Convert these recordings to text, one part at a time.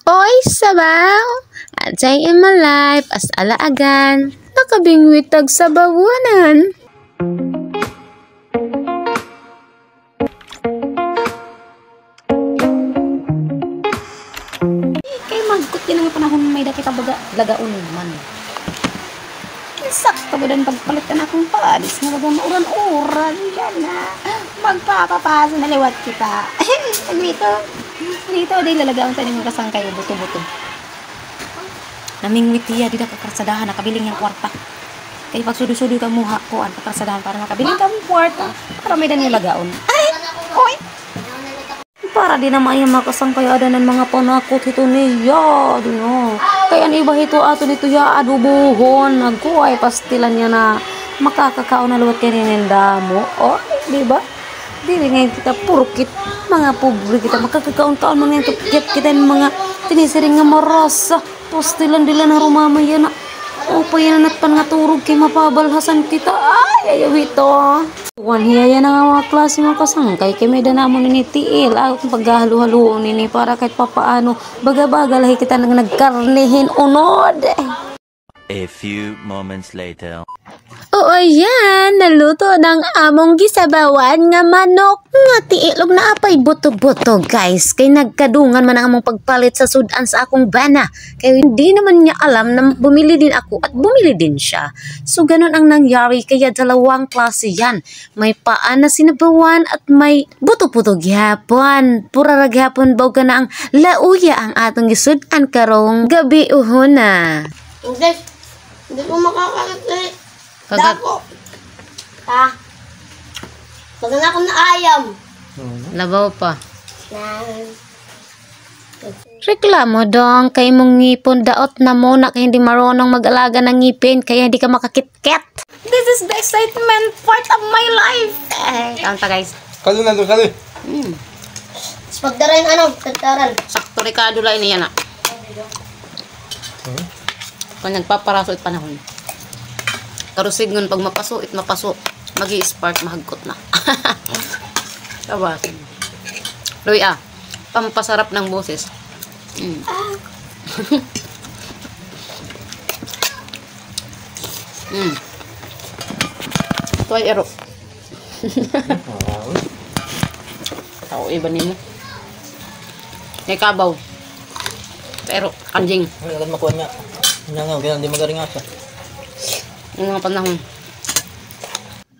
Oy, sabaw! At day in my life as alaagan, nakabingwitag sa bawanan. Kay magkot din ang panahon may dati baga lagaon man. Sakto ba din pagpalitan akong palis nga baga mauran-uran yan na. Magpapapasa na liwat kita. Dito di lalagaon tayo mga kasangkay buto-buto. Namingwitiya di na kakrasadahan nakabiling yung kwarta. Kaya pag sudu-sudu ka muha ko ang kakrasadahan para makabiling ka mong kwarta para may danilang lagaon. Ay! Oy! Para di na mayang makasangkay ada ng mga panakot ito niya. Dino. Kaya iba ito ato nito ya adubuhon. Nagkuhay pastilan niya na makakakaon na luwat kaninenda mo. O, di ba? Di rin kita purkit mga pobre kita makakakaon-kaon mga yung kita ng mga tinisiring nga marasa. Pastilan dila na rumamaya na. O pa yan na pangaturog kay mapabalhasan kita. Ay, ayaw ito. Hiyaya na nga mga klase mga kasangkay kay may danamon ni tiil kung paghahalu-haluon nini para kahit papaano baga-baga lahi kita nang nagkarnihin unod. A few moments later. Oo yan, naluto ng among gisabawan nga manok nga tiilog na apay buto-buto guys. Kay nagkadungan man ang among pagpalit sa sudan sa akong bana. Kaya hindi naman niya alam na bumili din ako at bumili din siya. So ganun ang nangyari kaya dalawang klase yan. May paan na sinabawan at may buto-buto gyapon. Pura ra gyapon baw ka na ang lauya ang atong gisudan karong gabi uhuna. Hindi ko makakagat eh. Kagat. Dako. Ha? Kagat ako na ayam. Labaw pa. Yan. Reklamo dong kay mong ngipon daot na mo na kay hindi marunong mag-alaga ng ngipin kaya hindi ka makakitket. This is the excitement part of my life. Kanta guys. Kalo na doon, kalo. Tapos pagdaran tagtaran. Sakto Ricardo lang niya na. Kung nagpaparaso it panahon. Karusig ngun pag mapaso it mapaso. Magi-spark mahagkot na. Tawasin. Loy pampasarap ng boses. Ito ay ero. Tao iba nimo. May kabaw. Pero kanjing. Ay, agad makuha niya. Nangaw, kaya hindi magaling asa. Yung mga panahon.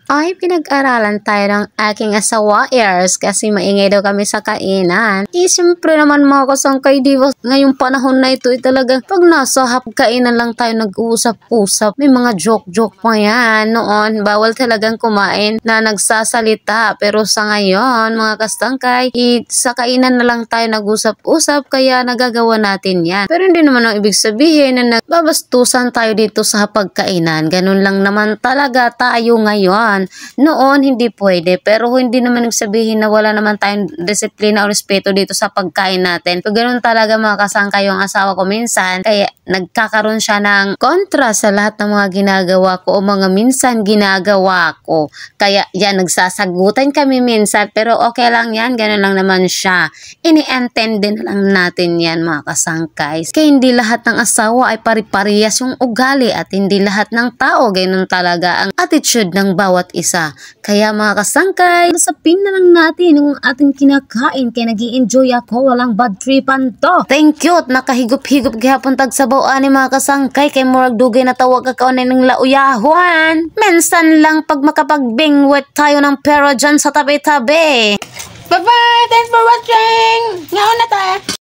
Ay, pinag-aralan tayo ng aking asawa Airs kasi maingay daw kami sa kainan. Siyempre naman mga kasangkay, di ba? Ngayong panahon na ito, talagang pag nasa kainan lang tayo nag-uusap-usap. May mga joke-joke pa yan. Noon, bawal talagang kumain na nagsasalita. Pero sa ngayon, mga kasangkay, sa kainan na lang tayo nag-usap-usap kaya nagagawa natin yan. Pero hindi naman ang ibig sabihin na nagbabastusan tayo dito sa pagkainan. Ganun lang naman talaga tayo ngayon. Noon, hindi pwede. Pero hindi naman nagsabihin na wala naman tayong disiplina o respeto dito sa pagkain natin. Pag ganun talaga mga kasangkay yung asawa ko minsan, kaya nagkakaroon siya ng kontra sa lahat ng mga ginagawa ko o mga minsan ginagawa ko. Kaya yan, nagsasagutan kami minsan. Pero okay lang yan, ganun lang naman siya. Ini-intend na lang natin yan mga kasangkay. Kaya hindi lahat ng asawa ay pari-parehas yung ugali at hindi lahat ng tao ganun talaga ang attitude ng bawat isa. Kaya mga kasangkay, nasapin na lang natin yung ating kinakain kaya nag-i-enjoy ako, walang bad tripan to. Thank you at nakahigup-higup gihapon tag sabaw ani mga kasangkay kay murag dugay na tawag kakaon ng lauyahuan. Minsan lang pag makapagbingwit tayo ng pero dyan sa tabi-tabi. Bye-bye! Thanks for watching! Ngaon na tayo!